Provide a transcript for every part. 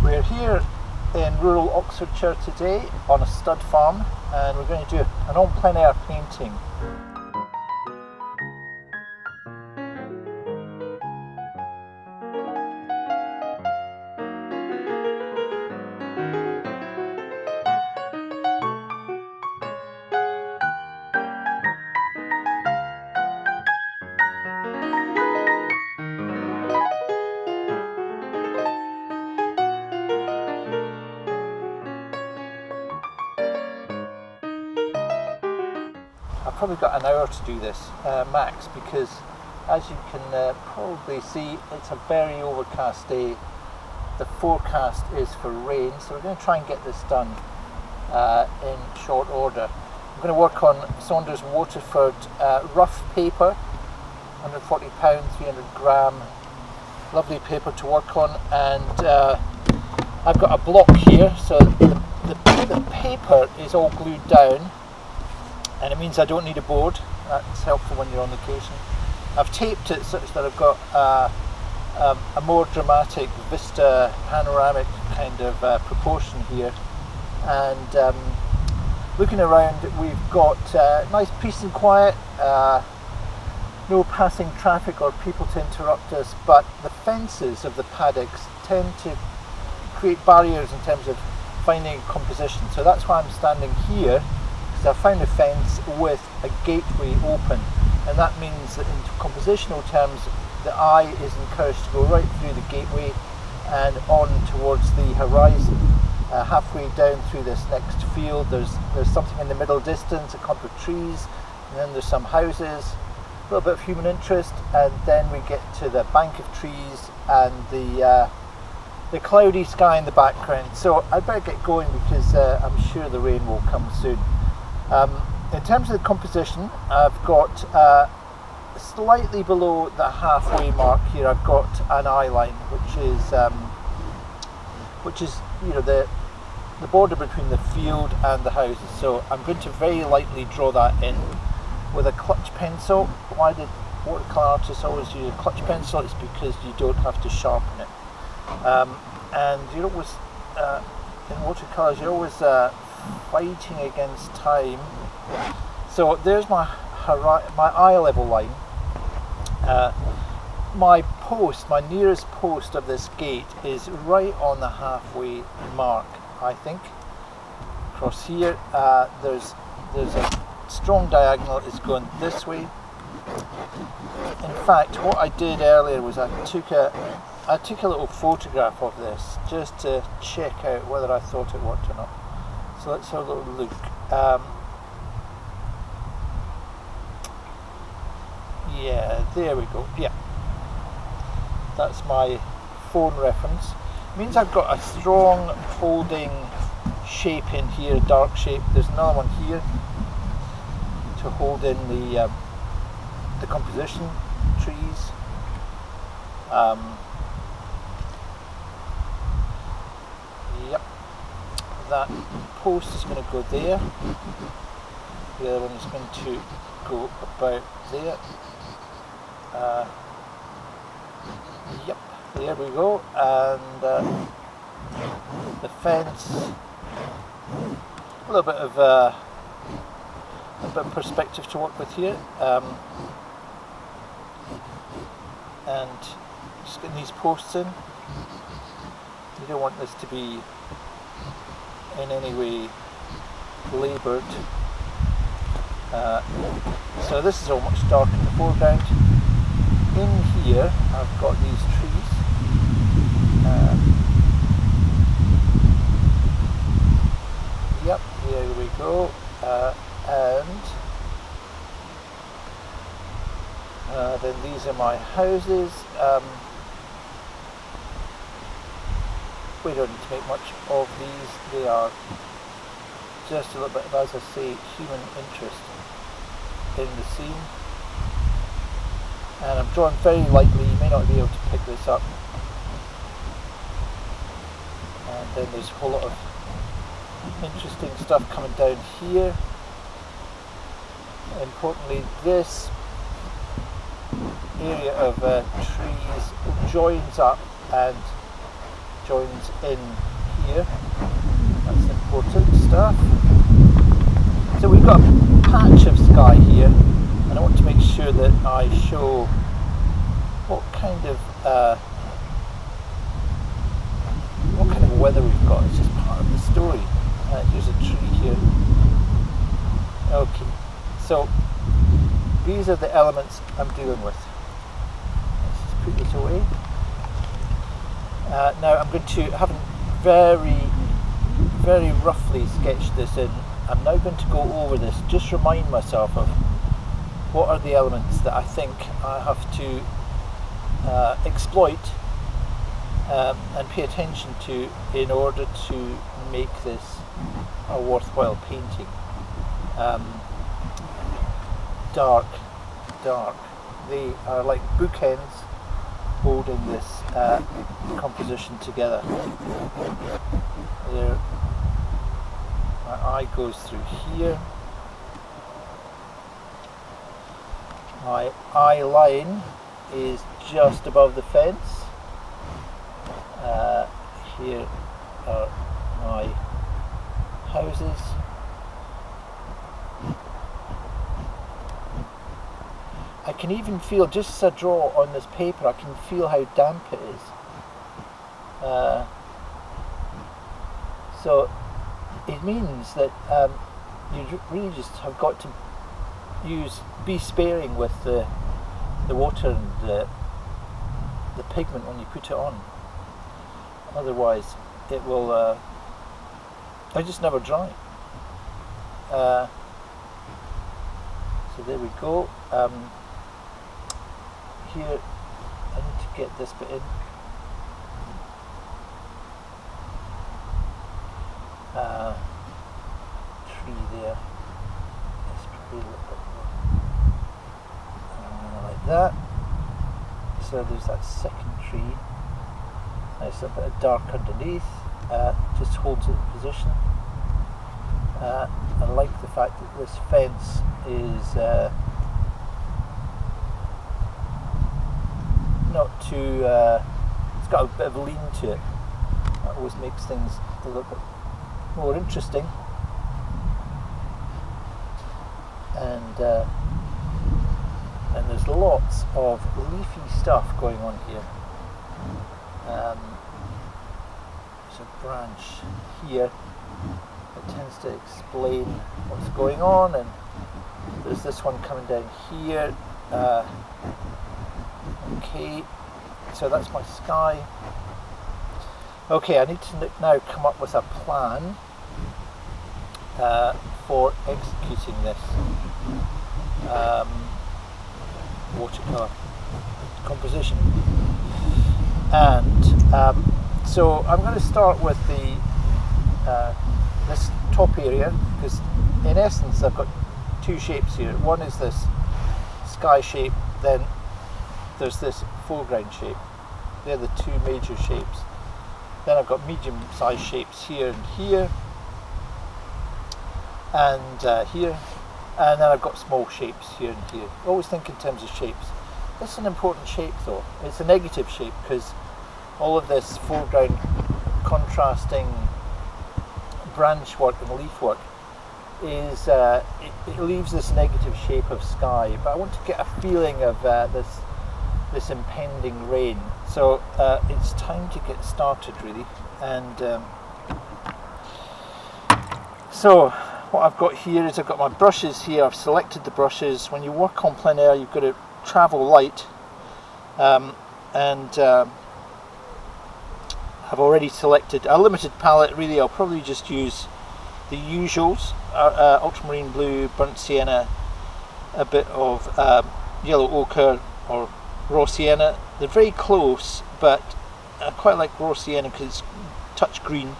We're here in rural Oxfordshire today on a stud farm, and we're going to do an en plein air painting. I've probably got an hour to do this, max, because as you can probably see, it's a very overcast day. The forecast is for rain, so we're going to try and get this done in short order. I'm going to work on Saunders Waterford rough paper, £140, 300 gram, lovely paper to work on, and I've got a block here, so the paper is all glued down, and it means I don't need a board. That's helpful when you're on location. I've taped it such that I've got a more dramatic vista panoramic kind of proportion here, and looking around, we've got nice peace and quiet, no passing traffic or people to interrupt us, but the fences of the paddocks tend to create barriers in terms of finding composition. So that's why I'm standing here, because I found a fence with a gateway open, and that means that in compositional terms the eye is encouraged to go right through the gateway and on towards the horizon. Halfway down through this next field there's something in the middle distance, a clump of trees, and then there's some houses, a little bit of human interest, and then we get to the bank of trees and the cloudy sky in the background. So I'd better get going because I'm sure the rain will come soon. In terms of the composition, I've got slightly below the halfway mark here, I've got an eye line, which is the border between the field and the houses. So I'm going to very lightly draw that in with a clutch pencil. Why did watercolour artists always use a clutch pencil? It's because you don't have to sharpen it. And you're always in watercolours, you're always fighting against time. So there's my eye level line. My nearest post of this gate is right on the halfway mark, I think. Across here, there's a strong diagonal. It's going this way. In fact, what I did earlier was I took a little photograph of this just to check out whether I thought it worked or not. So let's have a little look. Yeah, there we go. Yeah, that's my phone reference. It means I've got a strong holding shape in here, a dark shape. There's another one here to hold in the composition, trees. Yep, that post is going to go there. The other one is going to go about there. Yep, there we go. And the fence, a little bit of perspective to work with here, and just getting these posts in. You don't want this to be in any way laboured. So this is all much darker in the foreground. In here I've got these trees. Yep, there we go. And then these are my houses. We don't need to make much of these. They are just a little bit of, as I say, human interest in the scene. And I'm drawing very lightly, you may not be able to pick this up. And then there's a whole lot of interesting stuff coming down here. Importantly, this area of trees joins up and joins in here. That's important stuff. So we've got a patch of sky here, and I want to make sure that I show what kind of weather we've got. It's just part of the story. Here's a tree here. Okay, so these are the elements I'm dealing with. Let's just put this away. Now I'm going to, having very roughly sketched this in, I'm now going to go over this, just remind myself of what are the elements that I think I have to exploit and pay attention to in order to make this a worthwhile painting. Dark. They are like bookends holding this composition together. There, my eye goes through here. My eye line is just above the fence. Here are my houses. I can even feel, just as I draw on this paper, I can feel how damp it is. So it means that you really just have got to be sparing with the water and the pigment when you put it on. Otherwise it will I just never dry. So there we go. Here I need to get this bit in. Tree there. Let's probably a little bit more. Like that. So there's that second tree. Nice, a bit of dark underneath. Just holds it in position. I like the fact that this fence is not too, it's got a bit of lean to it. That always makes things a little bit more interesting. And there's lots of leafy stuff going on here. There's a branch here that tends to explain what's going on, and there's this one coming down here. Okay, so that's my sky. Okay, I need to now come up with a plan for executing this watercolour composition. And so I'm going to start with the this top area, because in essence I've got two shapes here. One is this sky shape, then there's this foreground shape. They're the two major shapes. Then I've got medium sized shapes here and here, and here, and then I've got small shapes here and here. Always think in terms of shapes. This is an important shape though. It's a negative shape because all of this foreground contrasting branch work and leaf work is it leaves this negative shape of sky, but I want to get a feeling of this impending rain. So it's time to get started really. And so what I've got here is I've got my brushes here. I've selected the brushes. When you work on plein air, you've got to travel light, and I've already selected a limited palette. Really, I'll probably just use the usuals: ultramarine blue, burnt sienna, a bit of yellow ochre or raw sienna. They're very close, but I quite like raw sienna because it's touch green.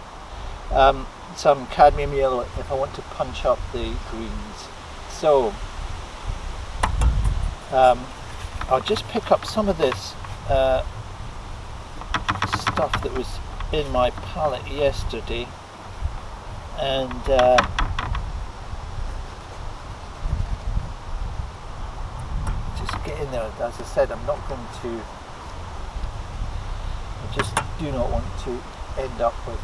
Some cadmium yellow if I want to punch up the greens. So I'll just pick up some of this stuff that was in my palette yesterday, and just get in there. As I said, I'm not going to, just do not want to end up with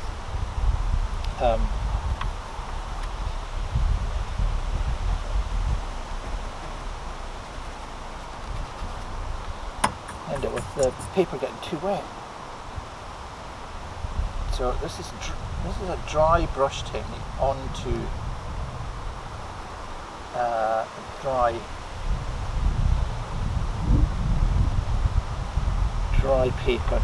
the paper getting too wet. So this is a dry brush technique onto dry paper.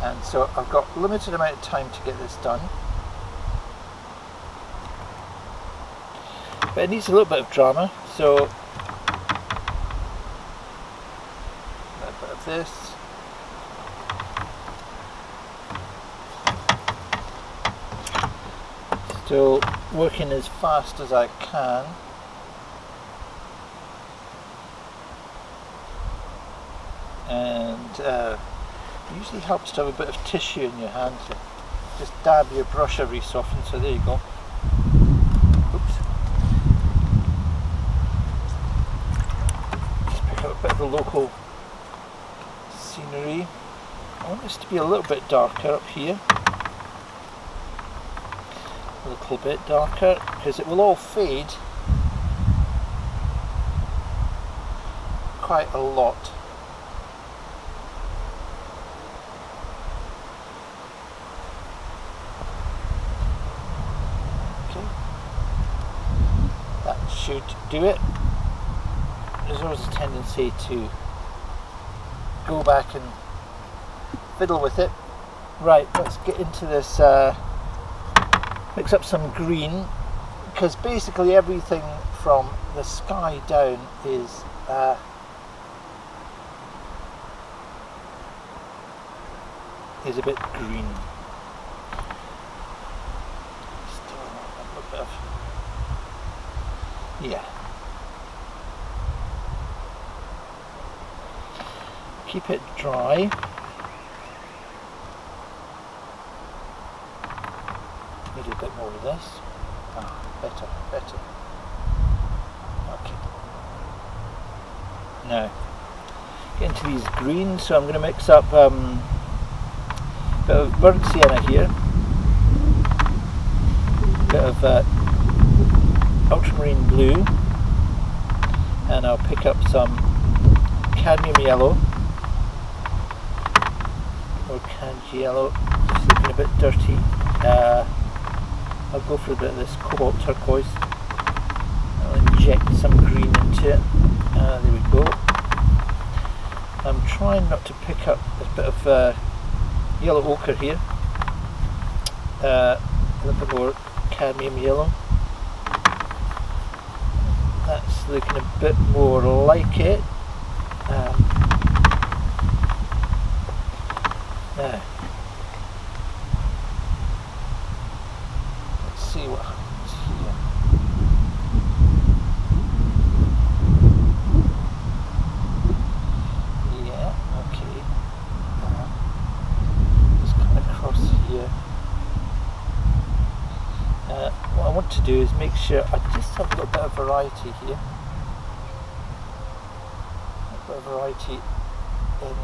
And so I've got a limited amount of time to get this done. But it needs a little bit of drama, so a bit of this. Still working as fast as I can. And it usually helps to have a bit of tissue in your hand to just dab your brush every so often. So there you go. Oops. Just pick up a bit of the local scenery. I want this to be a little bit darker up here. A little bit darker, because it will all fade quite a lot. Should do it. There's always a tendency to go back and fiddle with it. Right, let's get into this, mix up some green, because basically everything from the sky down is a bit green. Still a little bit of, yeah. Keep it dry. Maybe a bit more of this. Ah, better. Okay. Now, get into these greens, so I'm going to mix up a bit of burnt sienna here, a bit of ultramarine blue, and I'll pick up some cadmium yellow or cad yellow. It's looking a bit dirty. I'll go for a bit of this cobalt turquoise. I'll inject some green into it. There we go. I'm trying not to pick up a bit of yellow ochre here. A little bit more cadmium yellow. That's looking a bit more like it. Now, let's see what happens here. Yeah, okay. Just come across here. What I want to do is make sure I just have a little bit of variety here. A bit of variety in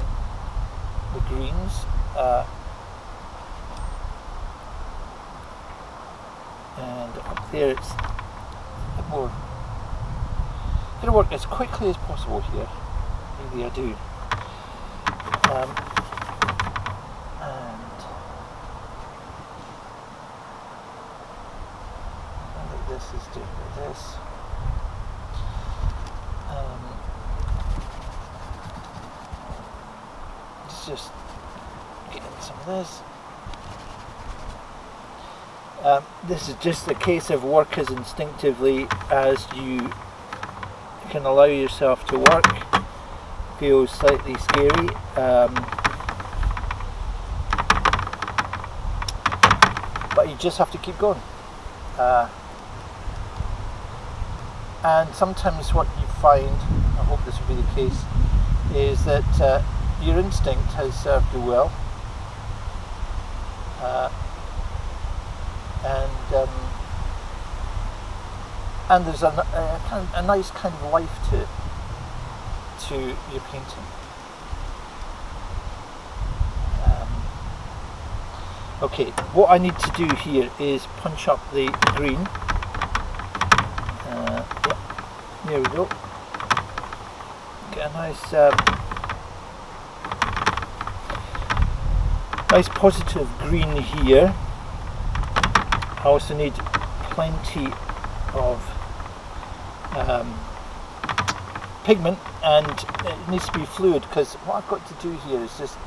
the greens. And up there it's a bit more. I'm going to work as quickly as possible here. Maybe I do. And this is doing this. Let's just get in some of this. This is just a case of work as instinctively as you can allow yourself to work. Feels slightly scary. But you just have to keep going. And sometimes what you find, I hope this will be the case, is that your instinct has served you well. And there's a nice kind of life to your painting. Okay, what I need to do here is punch up the green. Yeah, there we go. Get a nice, nice positive green here. I also need plenty of pigment, and it needs to be fluid, because what I've got to do here is just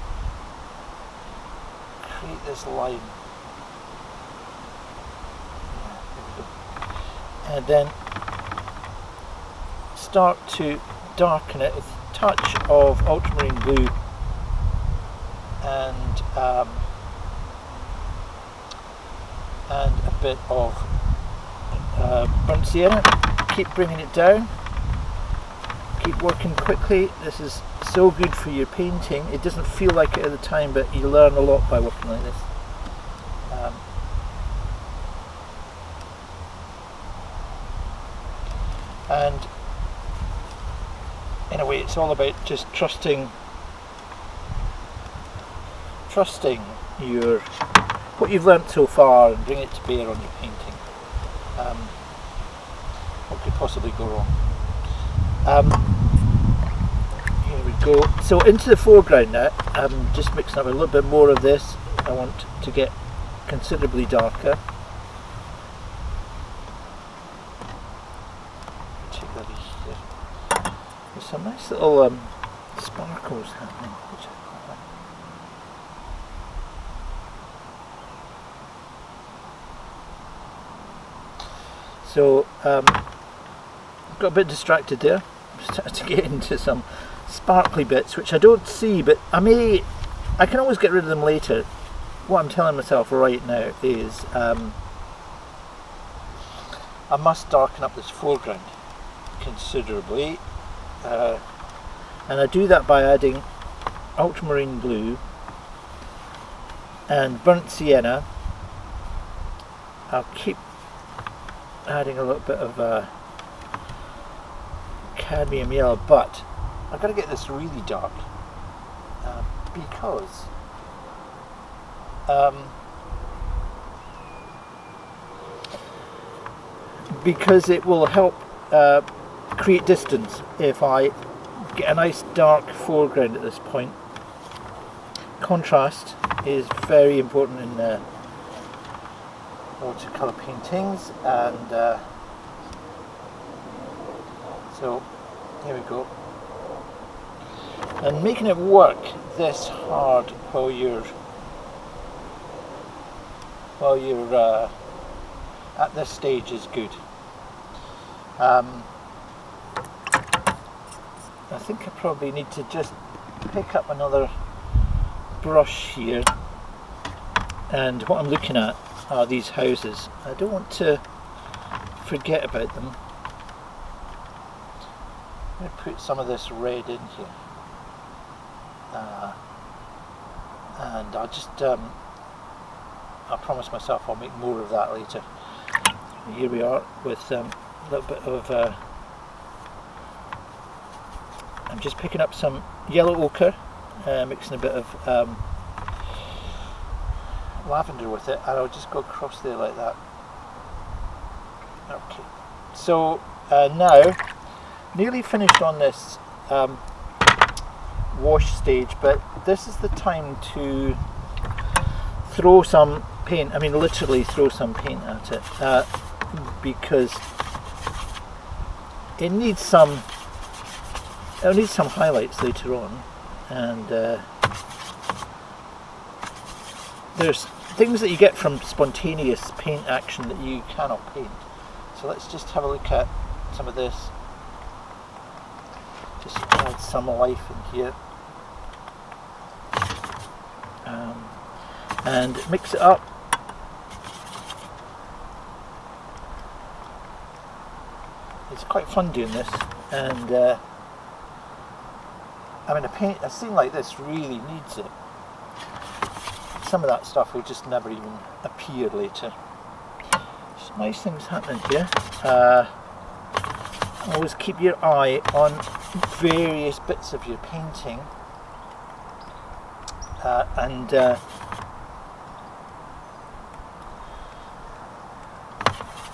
create this line. And then start to darken it with a touch of ultramarine blue and a bit of burnt sienna. Keep bringing it down. Keep working quickly. This is so good for your painting. It doesn't feel like it at the time, but you learn a lot by working like this. And in a way, it's all about just trusting your what you've learnt so far and bring it to bear on your painting. What could possibly go wrong? Here we go. So into the foreground now, I'm just mixing up a little bit more of this. I want to get considerably darker. Particularly here. There's some nice little sparkles happening, which I quite like. So got a bit distracted there. I'm starting to get into some sparkly bits which I don't see, but I can always get rid of them later. What I'm telling myself right now is I must darken up this foreground considerably, and I do that by adding ultramarine blue and burnt sienna. I'll keep adding a little bit of cadmium yellow, but I've got to get this really dark because it will help create distance if I get a nice dark foreground at this point. Contrast is very important in watercolour paintings, and so here we go. And making it work this hard while you're at this stage is good. I think I probably need to just pick up another brush here, and what I'm looking at are these houses. I don't want to forget about them. I'm going to put some of this red in here, and I'll just I promise myself I'll make more of that later. And here we are with a little bit of I'm just picking up some yellow ochre, mixing a bit of lavender with it, and I'll just go across there like that. Okay, so now nearly finished on this wash stage, but this is the time to throw some paint, I mean literally throw some paint at it, because it needs some highlights later on, and there's things that you get from spontaneous paint action that you cannot paint. So let's just have a look at some of this. Just add some life in here, and mix it up. It's quite fun doing this, and I mean a scene like this really needs it. Some of that stuff will just never even appear later. Some nice things happening here. Always keep your eye on various bits of your painting,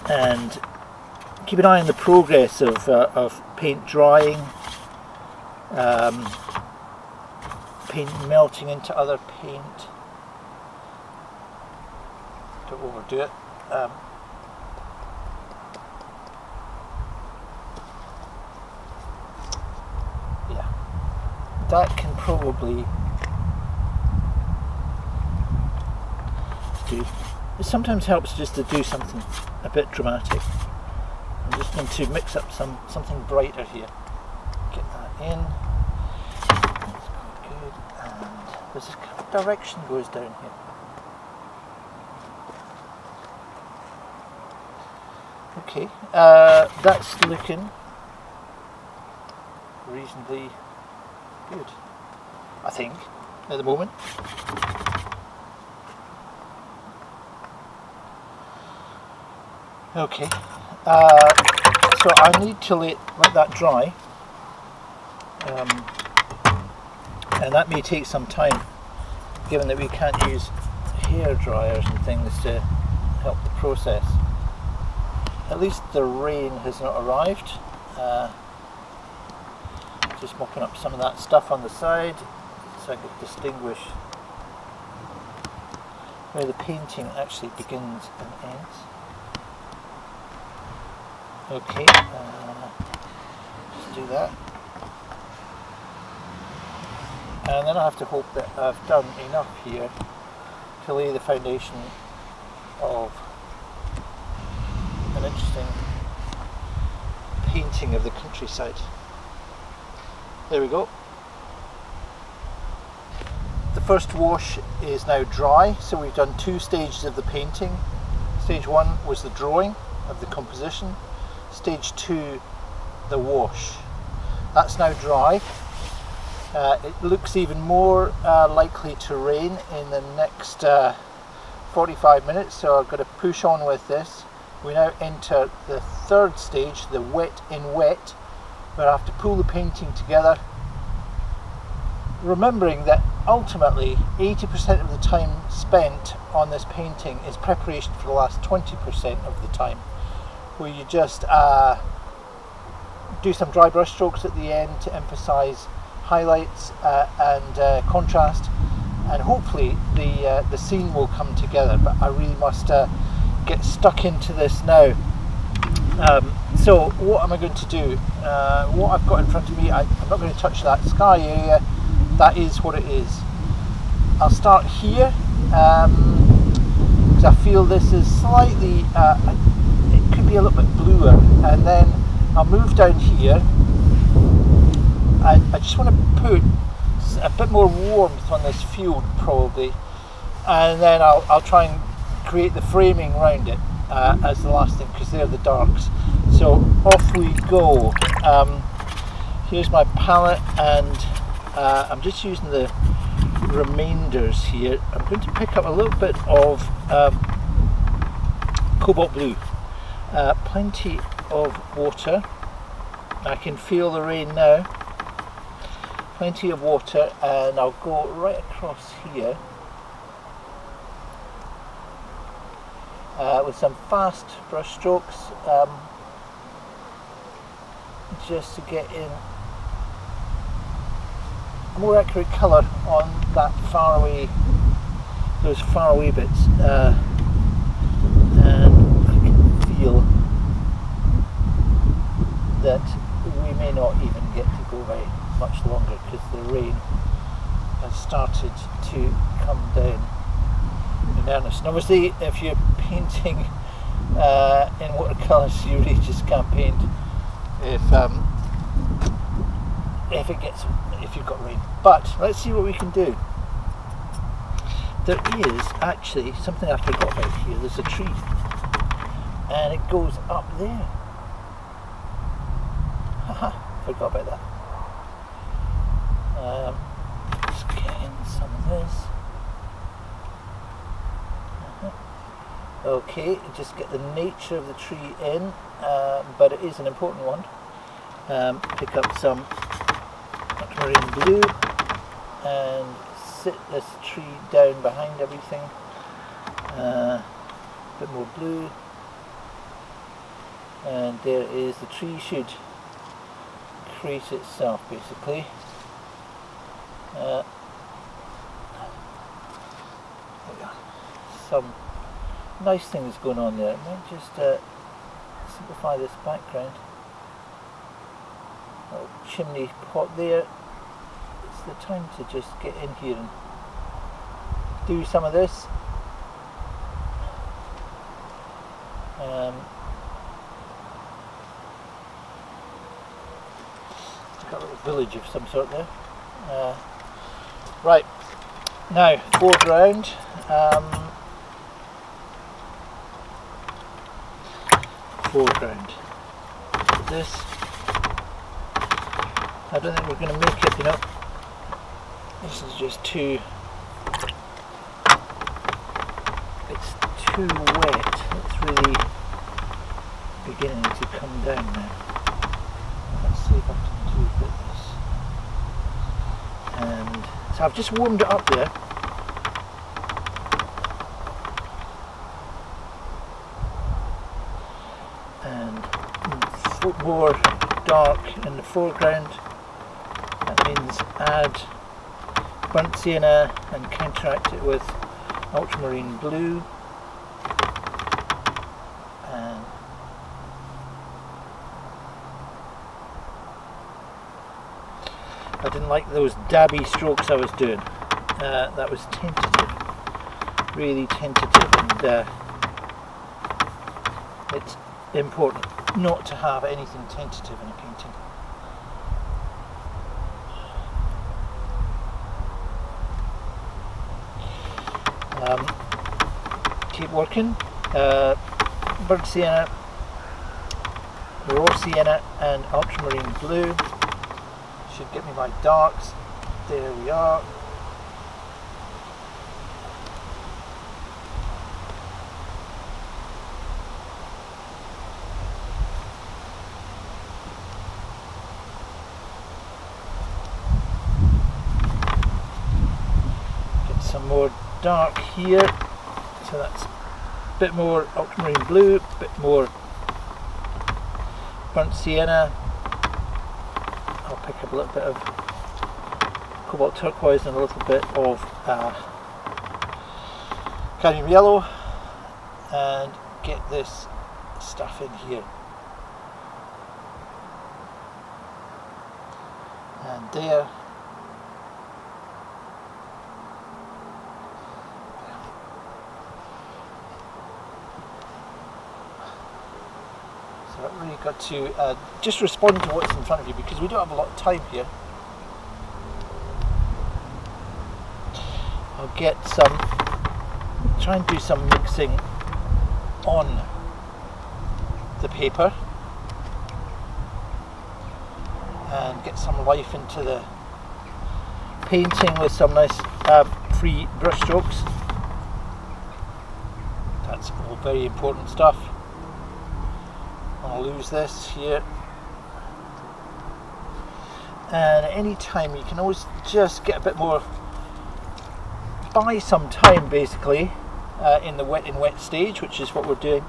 and keep an eye on the progress of paint drying, paint melting into other paint. Don't overdo it. Yeah, that can probably do. It sometimes helps just to do something a bit dramatic. I'm just going to mix up something brighter here. Get that in. That's good. And there's this kind of direction goes down here. Okay, that's looking reasonably good, I think, at the moment. Okay, so I need to let that dry, and that may take some time, given that we can't use hair dryers and things to help the process. At least the rain has not arrived. Just mopping up some of that stuff on the side so I can distinguish where the painting actually begins and ends. Okay, just do that. And then I have to hope that I've done enough here to lay the foundation of an interesting painting of the countryside. There we go. The first wash is now dry, so we've done 2 stages of the painting. Stage 1 was the drawing of the composition. Stage 2, the wash. That's now dry. It looks even more likely to rain in the next 45 minutes, so I've got to push on with this. We now enter the 3rd stage, the wet in wet, where I have to pull the painting together, remembering that ultimately 80% of the time spent on this painting is preparation for the last 20% of the time, where you just do some dry brush strokes at the end to emphasize highlights and contrast, and hopefully the scene will come together. But I really must get stuck into this now. So what am I going to do? What I've got in front of me, I'm not going to touch that sky area. That is what it is. I'll start here because I feel this is slightly, it could be a little bit bluer, and then I'll move down here. I just want to put a bit more warmth on this field probably, and then I'll try and create the framing around it as the last thing, because they're the darks. So off we go. Here's my palette, and I'm just using the remainders here. I'm going to pick up a little bit of cobalt blue, plenty of water. I can feel the rain now. Plenty of water, and I'll go right across here with some fast brush strokes, just to get in more accurate colour on that those faraway bits, and I can feel that we may not even get to go very much longer, because the rain has started to come down in earnest. And obviously if you're painting in watercolours, you really just can't paint if you've got rain. But let's see what we can do. There is actually something I forgot about here. There's a tree, and it goes up there. Haha, forgot about that. Just get in some of this. Okay, just get the nature of the tree in, but it is an important one. Pick up some ultramarine blue and sit this tree down behind everything. A bit more blue, and there is the tree should create itself basically. Some nice things going on there. I might just simplify this background. Little chimney pot there. It's the time to just get in here and do some of this. Got a little village of some sort there. Right, now foreground. Foreground. This, I don't think we're going to make it, you know. This is just too, it's too wet. It's really beginning to come down now. Let's see if I can do this. And so I've just warmed it up there. More dark in the foreground. That means add burnt sienna and counteract it with ultramarine blue. And I didn't like those dabby strokes I was doing. That was tentative, really tentative, and it's important not to have anything tentative in a painting. Keep working. Burnt sienna, raw sienna and ultramarine blue should get me my darks. There we are. Some more dark here, so that's a bit more ultramarine blue, a bit more burnt sienna. I'll pick up a little bit of cobalt turquoise and a little bit of cadmium yellow, and get this stuff in here. And there. I've really got to just respond to what's in front of you, because we don't have a lot of time here. I'll get some, try and do some mixing on the paper and get some life into the painting with some nice free brush strokes. That's all very important stuff. I'll lose this here, and at any time you can always just get a bit more, buy some time basically in the wet stage, which is what we're doing,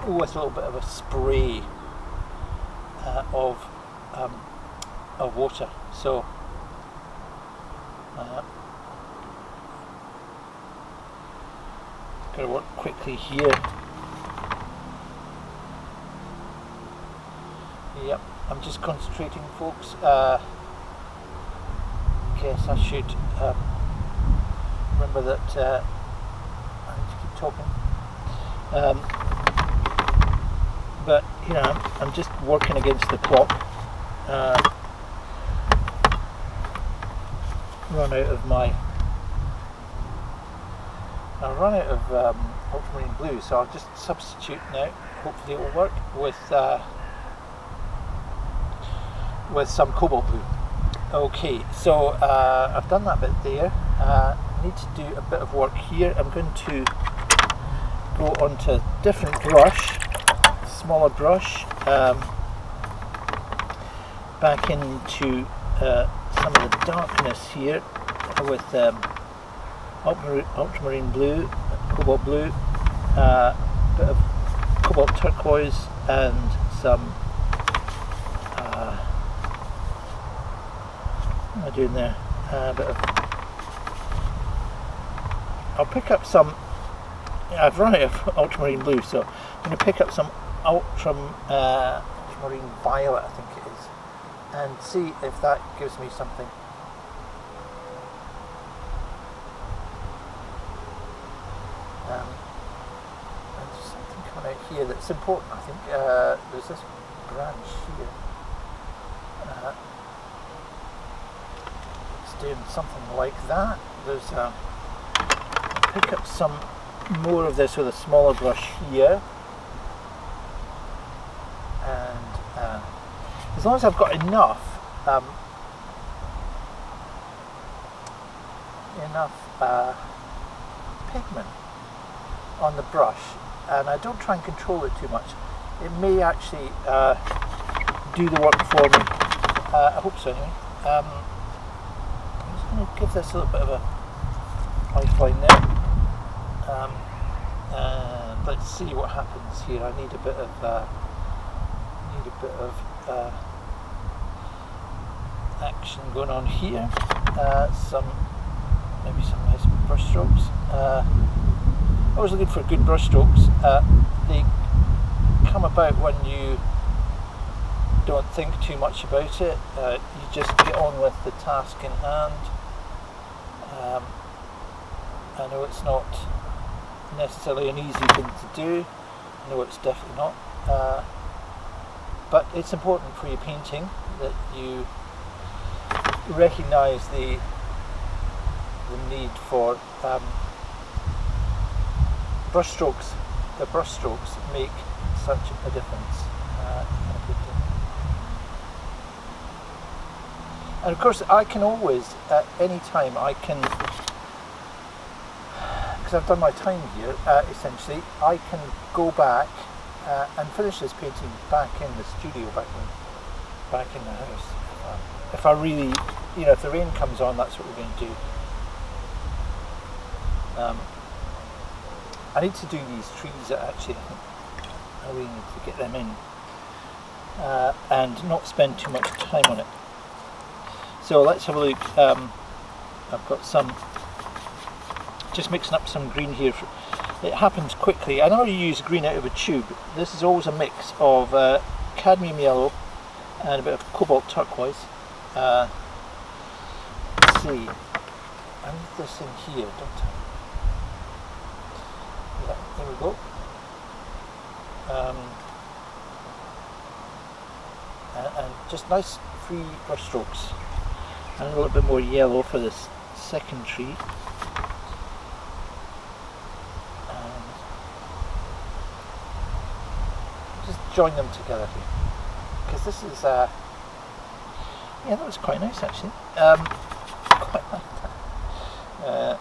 with a little bit of a spray of water. So gotta work quickly here. Yep, I'm just concentrating, folks. Guess I should remember that I need to keep talking. But you know, I'm just working against the clock. Run out of ultramarine blue, so I'll just substitute now. Hopefully it will work with some cobalt blue. Okay, so I've done that bit there. I need to do a bit of work here. I'm going to go onto a different brush, smaller brush, back into some of the darkness here with ultramarine blue, cobalt blue, bit of cobalt turquoise, and some what am I doing there? I'll pick up some. I've run out of ultramarine blue, so I'm going to pick up some ultramarine violet, I think it is, and see if that gives me something. And there's something coming out here that's important, I think. There's this branch here. It's doing something like that. There's pick up some more of this with a smaller brush here, and as long as I've got enough pigment on the brush, and I don't try and control it too much, it may actually do the work for me. I hope so anyway. I'm just going to give this a little bit of a lifeline there. And let's see what happens here. I need a bit of action going on here. Maybe some nice brush strokes. Always looking for good brush strokes. They come about when you don't think too much about it. You just get on with the task in hand. I know it's not necessarily an easy thing to do. I know it's definitely not. But it's important for your painting that you recognise the need for brush strokes. The brush strokes make such a difference in a painting. And of course, I can always, at any time, because I've done my time here, essentially, I can go back and finish this painting back in the studio, back in the house. If I really, if the rain comes on, that's what we're going to do. I need to do these trees actually. I think I really need to get them in and not spend too much time on it. So let's have a look. I've got some. Just mixing up some green here. It happens quickly. I never use green out of a tube. This is always a mix of cadmium yellow and a bit of cobalt turquoise. Let's see. I need this in here, don't I? Yeah, there we go. And just nice free brush strokes. And a little bit more yellow for this second tree. Join them together here, because this is yeah, that was quite nice actually. Quite like that.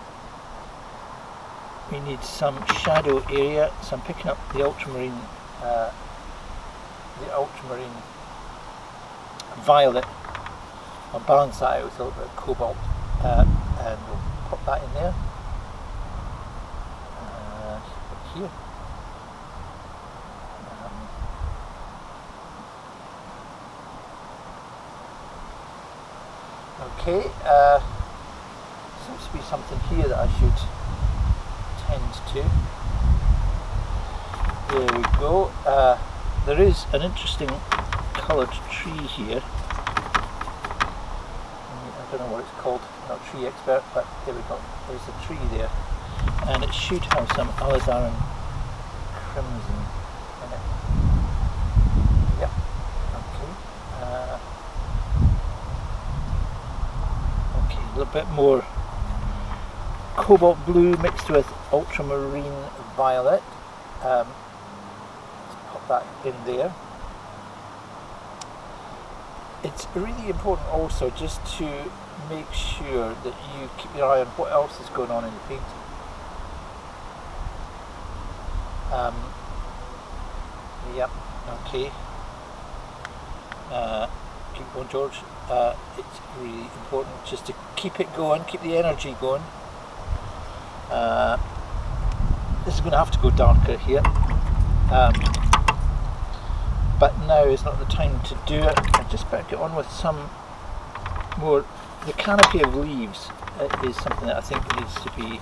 We need some shadow area, so I'm picking up the ultramarine violet. I'll balance that out with a little bit of cobalt, and we'll pop that in there. Here. Okay, seems to be something here that I should tend to. There we go. There is an interesting coloured tree here. I don't know what it's called, I'm not a tree expert, but there we go. There's a tree there, and it should have some alizarin crimson in it. Yep. Okay. A little bit more cobalt blue mixed with ultramarine violet. Let's pop that in there. It's really important also just to make sure that you keep your eye on what else is going on in the painting. Yep, okay. keep going, George. It's really important just to keep it going, keep the energy going. This is going to have to go darker here, but now is not the time to do it. I just better get on with some more. The canopy of leaves is something that I think needs to be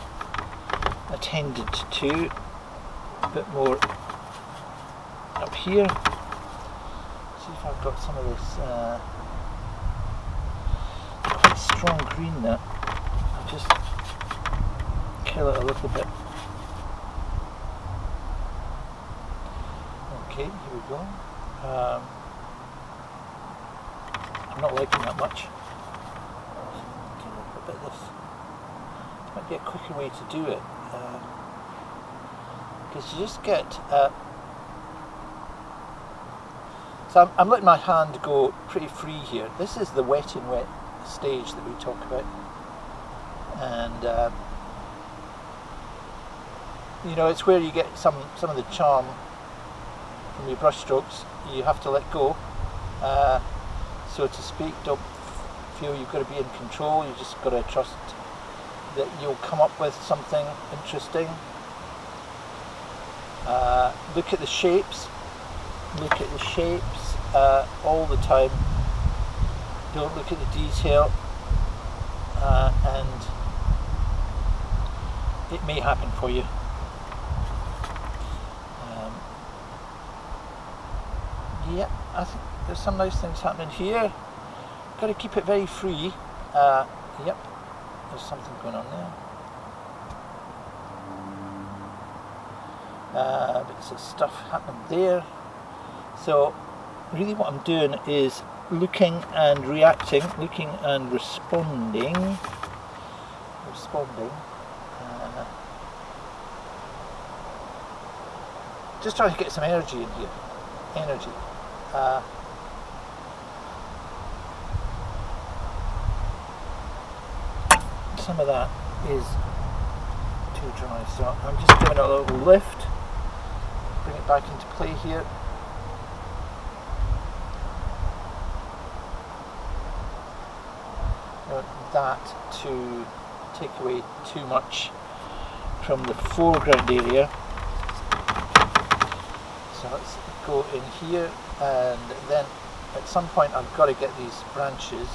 attended to. A bit more up here. See if I've got some of this quite strong green there. I'll just kill it a little bit. Okay, here we go. I'm not liking that much. A bit of this. Might be a quicker way to do it. Because you just get so I'm letting my hand go pretty free here. This is the wet in wet stage that we talk about, and you know, it's where you get some of the charm from your brush strokes. You have to let go, so to speak. Don't feel you've got to be in control. You just got to trust that you'll come up with something interesting. Look at the shapes. Look at the shapes all the time. Don't look at the detail, and it may happen for you. Yeah, I think there's some nice things happening here. Got to keep it very free. Yep, there's something going on there. Bits of stuff happening there. So really what I'm doing is looking and reacting, looking and responding. Just trying to get some energy in here. Energy. Some of that is too dry, so I'm just giving it a little lift. Bring it back into play here. I want that to take away too much from the foreground area. So let's go in here, and then at some point I've got to get these branches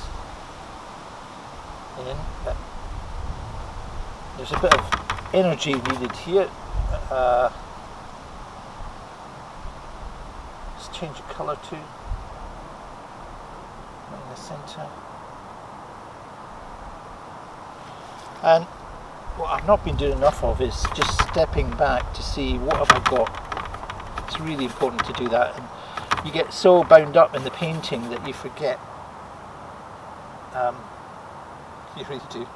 in. There's a bit of energy needed here. Let's change the colour to in the centre. And what I've not been doing enough of is just stepping back to see what have I got. It's really important to do that, and you get so bound up in the painting that you forget. You really do.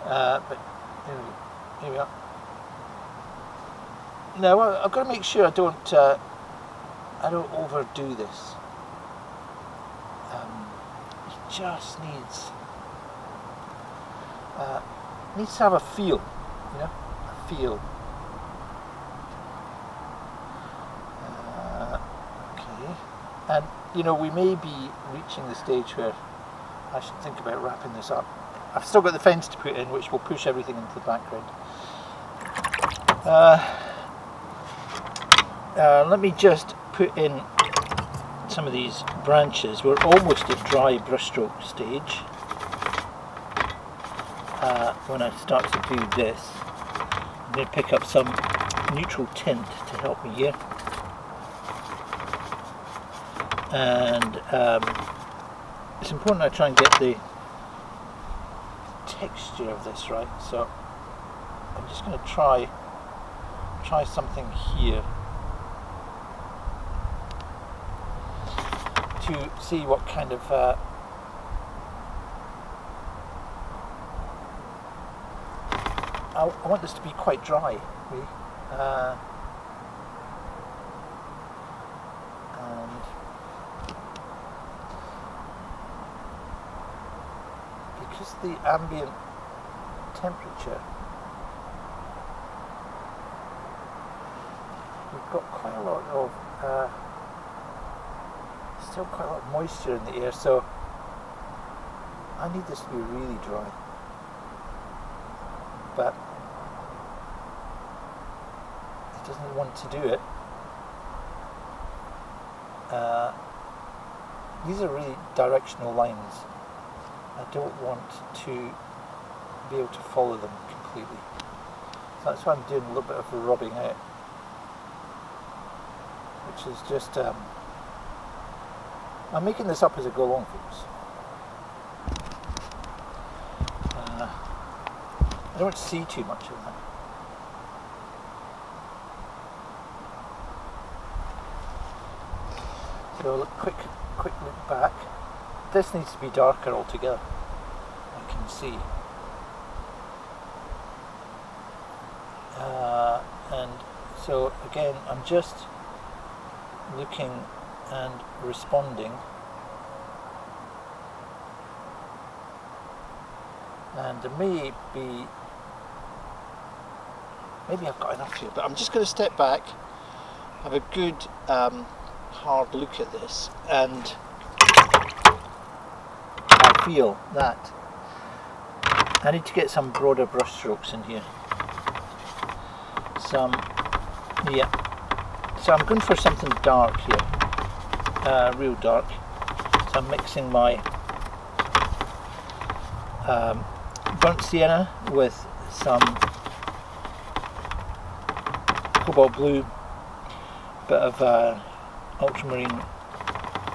But here we are. Now I've got to make sure I don't overdo this. It just needs to have a feel, you know, a feel. Okay, and you know, we may be reaching the stage where I should think about wrapping this up. I've still got the fence to put in, which will push everything into the background. Let me just put in some of these branches. We're almost at dry brushstroke stage. When I start to do this, I'm going to pick up some neutral tint to help me here. And it's important I try and get the texture of this right, so I'm just going to try something here to see what kind of I want this to be quite dry, really. And because the ambient temperature, we've got quite a lot of still quite a lot of moisture in the air, so I need this to be really dry, but it doesn't want to do it. These are really directional lines. I don't want to be able to follow them completely. So that's why I'm doing a little bit of rubbing out, which is just, I'm making this up as I go along, folks. I don't see too much of that. So look, quick look back. This needs to be darker altogether. I can see. And so again, I'm just looking and responding. And there may be, maybe I've got enough here, but I'm just going to step back, have a good hard look at this, and I feel that I need to get some broader brush strokes in here. Yeah. So I'm going for something dark here, real dark. So I'm mixing my burnt sienna with some cobalt blue, bit of ultramarine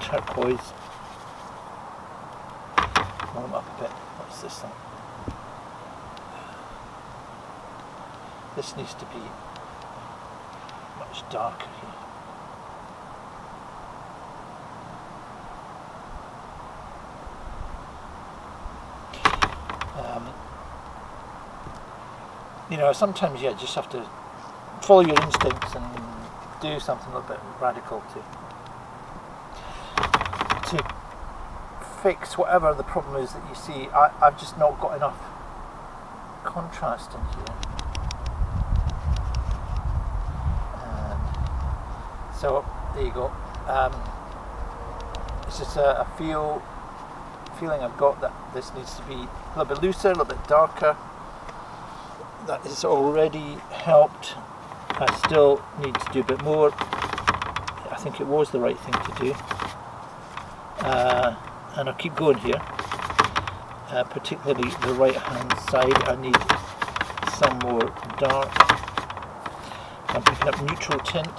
turquoise. Warm up a bit. What's this thing? This needs to be much darker here. You know, sometimes you just have to follow your instincts and do something a little bit radical to fix whatever the problem is that you see. I've just not got enough contrast in here. So there you go. It's just a feeling I've got that this needs to be a little bit looser, a little bit darker. That has already helped. I still need to do a bit more. I think it was the right thing to do. And I'll keep going here. Particularly the right hand side, I need some more dark. I'm picking up neutral tint.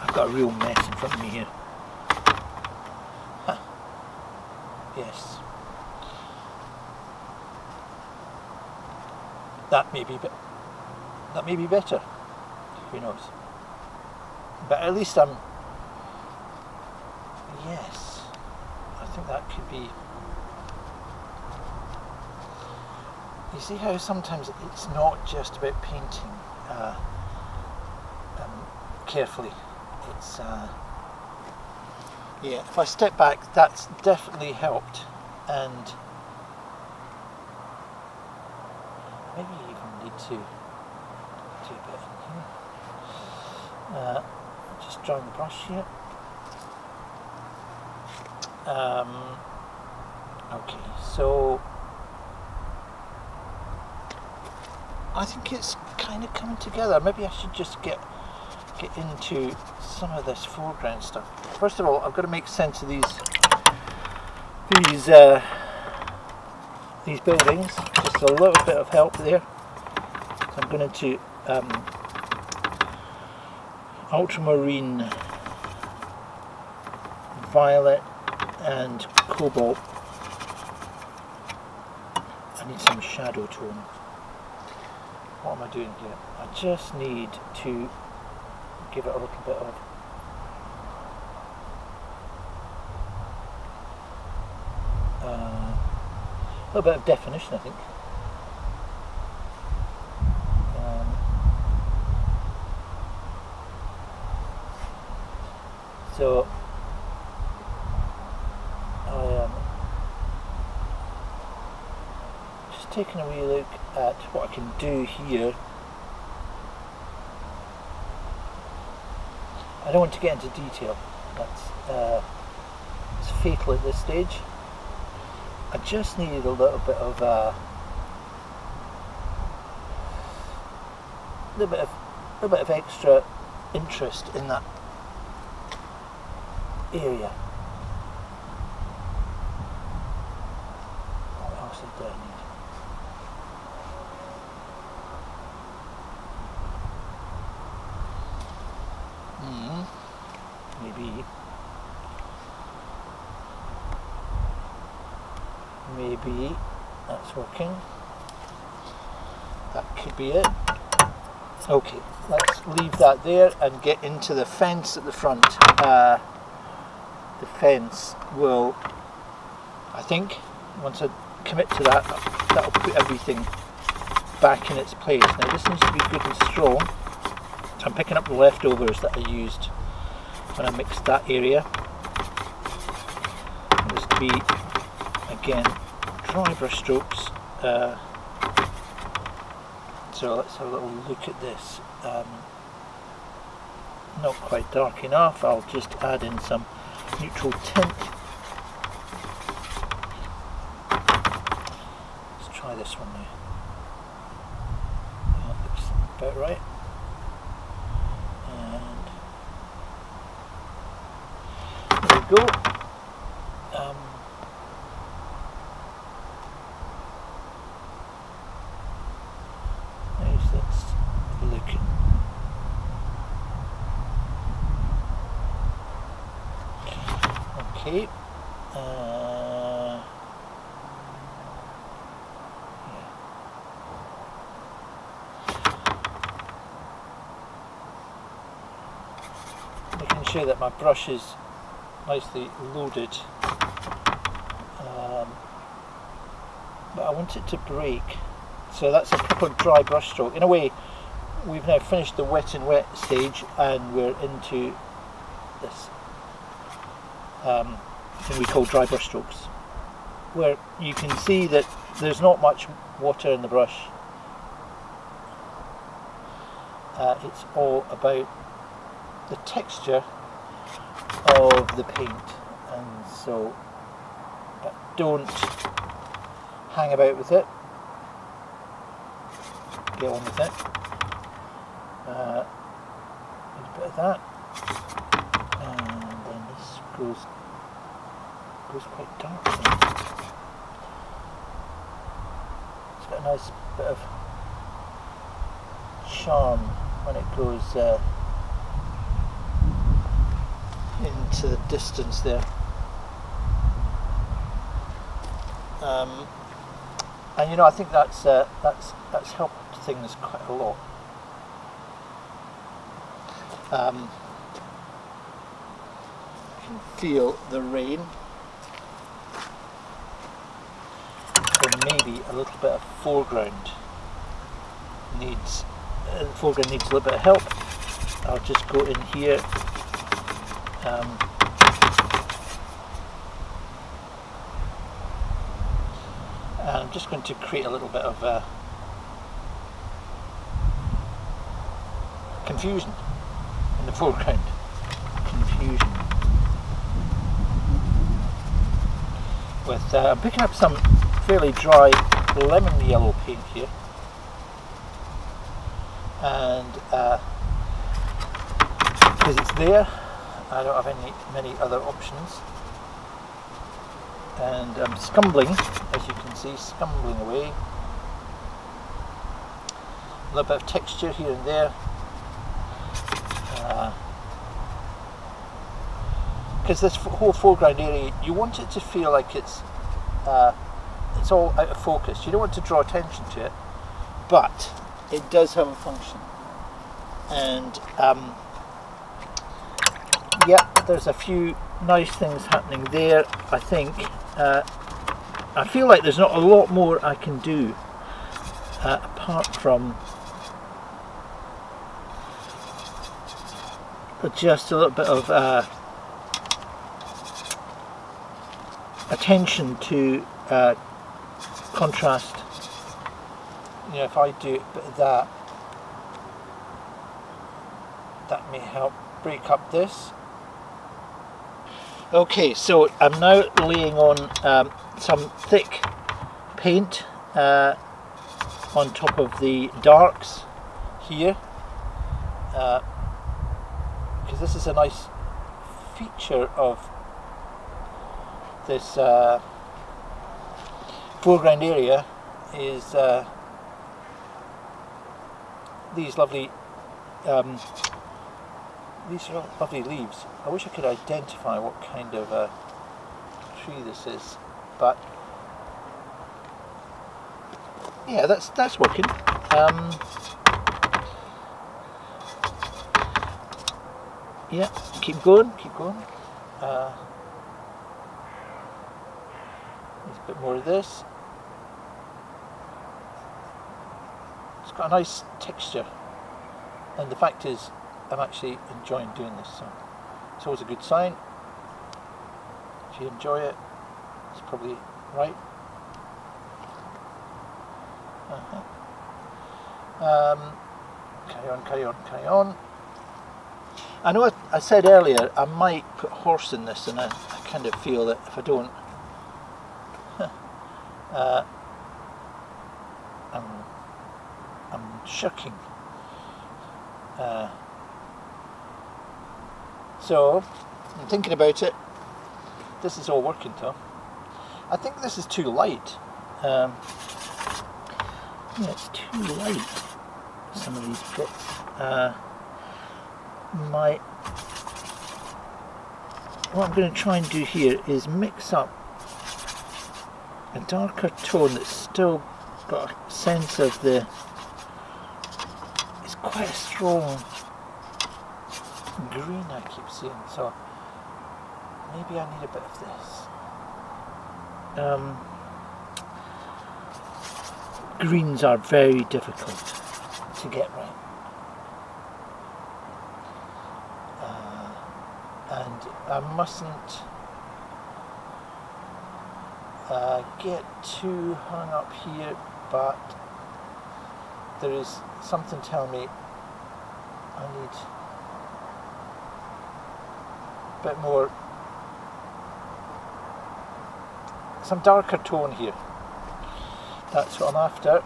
I've got a real mess in front of me here. Yes. That may be better. Who knows? But at least I'm. Yes, I think that could be. You see how sometimes it's not just about painting carefully. It's yeah. If I step back, that's definitely helped, and maybe you even need to do a bit in here. Just drawing the brush here. Okay, so I think it's kind of coming together. Maybe I should just get into some of this foreground stuff. First of all, I've got to make sense of these buildings. Just a little bit of help there. So I'm going to ultramarine, violet and cobalt. I need some shadow tone. What am I doing here? I just need to give it a little bit of a little bit of definition, I think. So I am just taking a wee look at what I can do here. I don't want to get into detail. It's fatal at this stage. I just needed a little bit of extra interest in that area. What else do I need? Maybe that's working. That could be it. Okay, let's leave that there and get into the fence at the front. The fence will, I think, once I commit to that, that'll put everything back in its place. Now this needs to be good and strong. So I'm picking up the leftovers that I used when I mixed that area. This to be, again, dry brush strokes. So let's have a little look at this. Not quite dark enough. I'll just add in some neutral tint. Let's try this one now. That looks about right. And there we go. Okay. Making sure that my brush is nicely loaded, but I want it to break, so that's a proper dry brush stroke. In a way, we've now finished the wet and wet stage and we're into this thing we call dry brush strokes, where you can see that there's not much water in the brush. It's all about the texture of the paint, and so but don't hang about with it, get on with it. A bit of that, and then this goes quite dark there. It's got a nice bit of charm when it goes into the distance there. And you know, I think that's helped things quite a lot. I can feel the rain, so maybe a little bit of foreground needs a little bit of help. I'll just go in here. And I'm just going to create a little bit of confusion in the foreground. Confusion. With I'm picking up some fairly dry lemon yellow paint here, and because it's there, I don't have many other options, and I'm scumbling, as you can see, scumbling away. A little bit of texture here and there, because this whole foreground area, you want it to feel like it's all out of focus. You don't want to draw attention to it, but it does have a function. And yeah, there's a few nice things happening there, I think. I feel like there's not a lot more I can do apart from just a little bit of attention to contrast. You know, if I do a bit of that, that may help break up this. Okay, so I'm now laying on some thick paint on top of the darks here, because this is a nice feature of this foreground area, is these lovely leaves. I wish I could identify what kind of tree this is, but yeah, that's working. Yeah, keep going. There's a bit more of this. It's got a nice texture, and the fact is I'm actually enjoying doing this, so it's always a good sign. If you enjoy it, it's probably right. Carry on. I know I said earlier I might put horse in this, and I kind of feel that if I don't, I'm shirking. So I'm thinking about it. This is all working though. I think this is too light. Yeah, it's too light, some of these bits. What I'm going to try and do here is mix up a darker tone that's still got a sense of the, it's quite a strong green I keep seeing, so maybe I need a bit of this. Greens are very difficult to get right. And I mustn't get too hung up here, but there is something telling me I need a bit more, some darker tone here. That's what I'm after.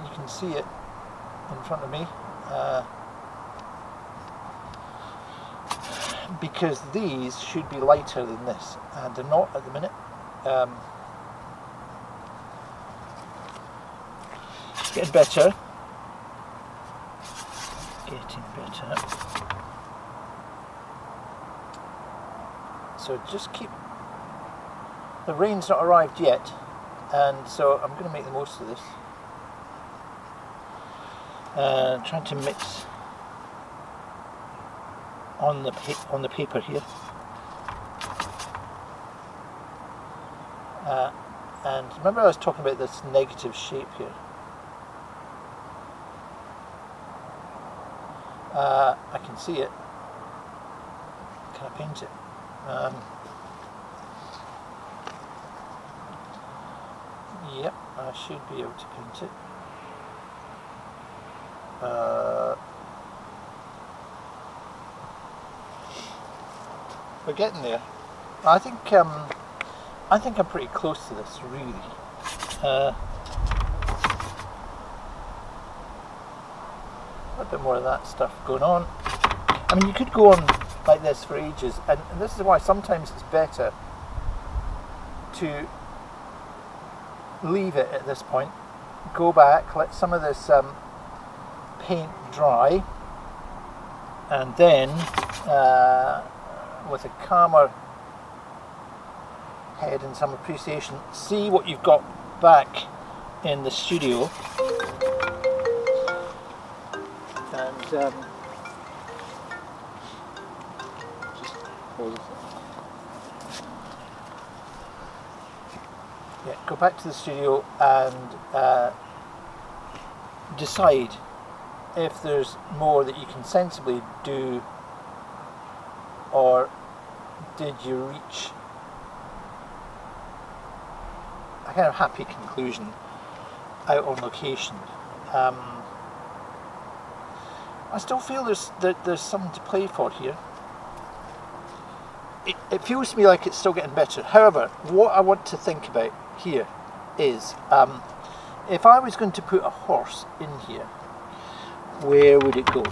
You can see it in front of me, because these should be lighter than this, and they're not at the minute. It's getting better. So just keep, the rain's not arrived yet, and so I'm going to make the most of this. Trying to mix on the paper here, and remember I was talking about this negative shape here. I can see it. Can I paint it? Yep, I should be able to paint it. We're getting there. I think I'm pretty close to this, really. A bit more of that stuff going on. I mean, you could go on like this for ages, and this is why sometimes it's better to leave it at this point, go back, let some of this paint dry, and then with a calmer head and some appreciation, see what you've got back in the studio, and just hold it. Yeah, go back to the studio and decide if there's more that you can sensibly do, or did you reach a kind of happy conclusion out on location. I still feel there's something to play for here. It feels to me like it's still getting better. However, what I want to think about here is, if I was going to put a horse in here, where would it go?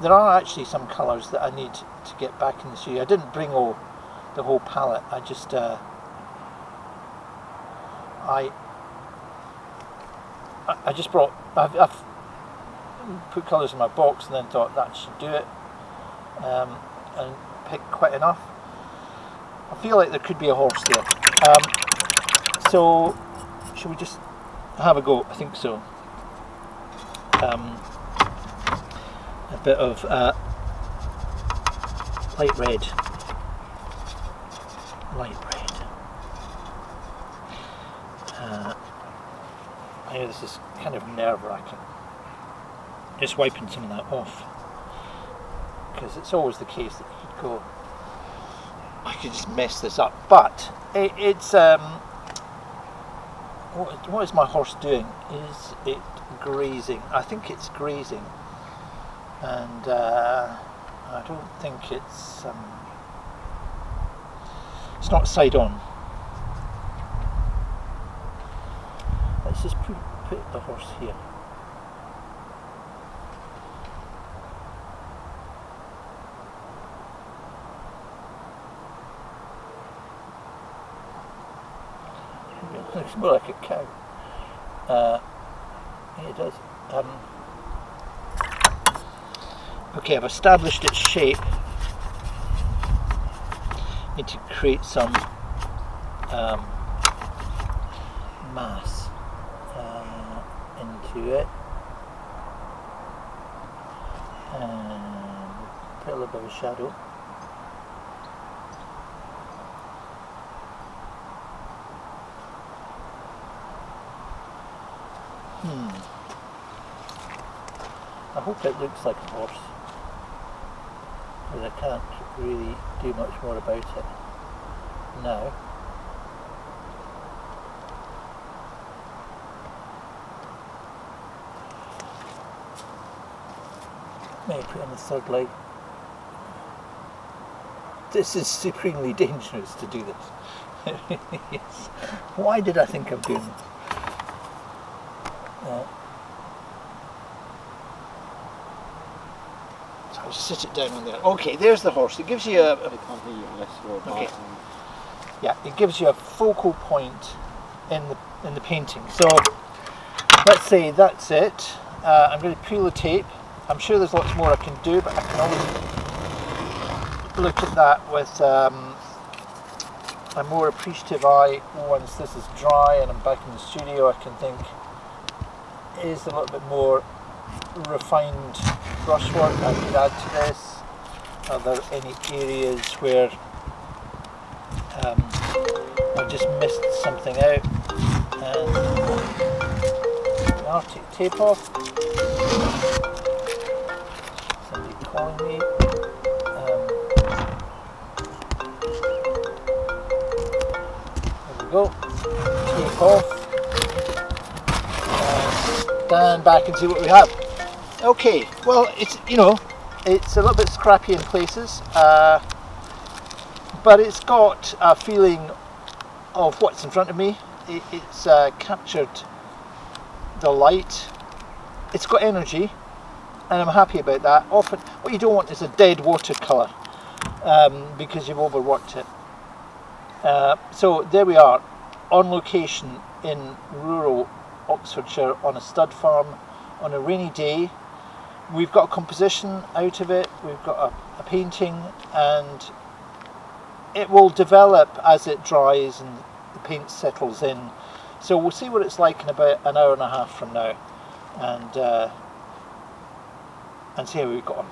There are actually some colours that I need to get back in the studio. I didn't bring the whole palette. I just I just brought. I've put colours in my box and then thought that should do it, and picked quite enough. I feel like there could be a horse there. So should we just have a go? I think so. A bit of light red. I know this is kind of nerve-wracking, just wiping some of that off, because it's always the case that you could go, I could just mess this up. But it's what is my horse doing? Is it grazing? I think it's grazing, and I don't think it's not side on. Let's just put the horse here. It looks more like a cow. Yeah, it does. Okay, I've established its shape. Need to create some mass into it, and put a little bit of a shadow. I hope it looks like a horse, but I can't really do much more about it now. Maybe put in the third leg. This is supremely dangerous to do this. Yes. Why did I think of doing this? So I'll just sit it down on there. Okay, there's the horse. It gives you a okay. Yeah, it gives you a focal point in the painting. So let's say that's it. I'm going to peel the tape. I'm sure there's lots more I can do, but I can always look at that with a more appreciative eye once this is dry and I'm back in the studio. I can think, is there a little bit more refined brushwork I could add to this? Are there any areas where I've just missed something out? And I'll take tape off. Calling me. There we go. Tape off. Stand back and see what we have. Okay, well, it's it's a little bit scrappy in places, but it's got a feeling of what's in front of me. It's captured the light. It's got energy. And I'm happy about that. Often, what you don't want is a dead watercolour, because you've overworked it. So there we are, on location in rural Oxfordshire on a stud farm on a rainy day. We've got a composition out of it, we've got a painting, and it will develop as it dries and the paint settles in. So we'll see what it's like in about an hour and a half from now, and see how we've got on.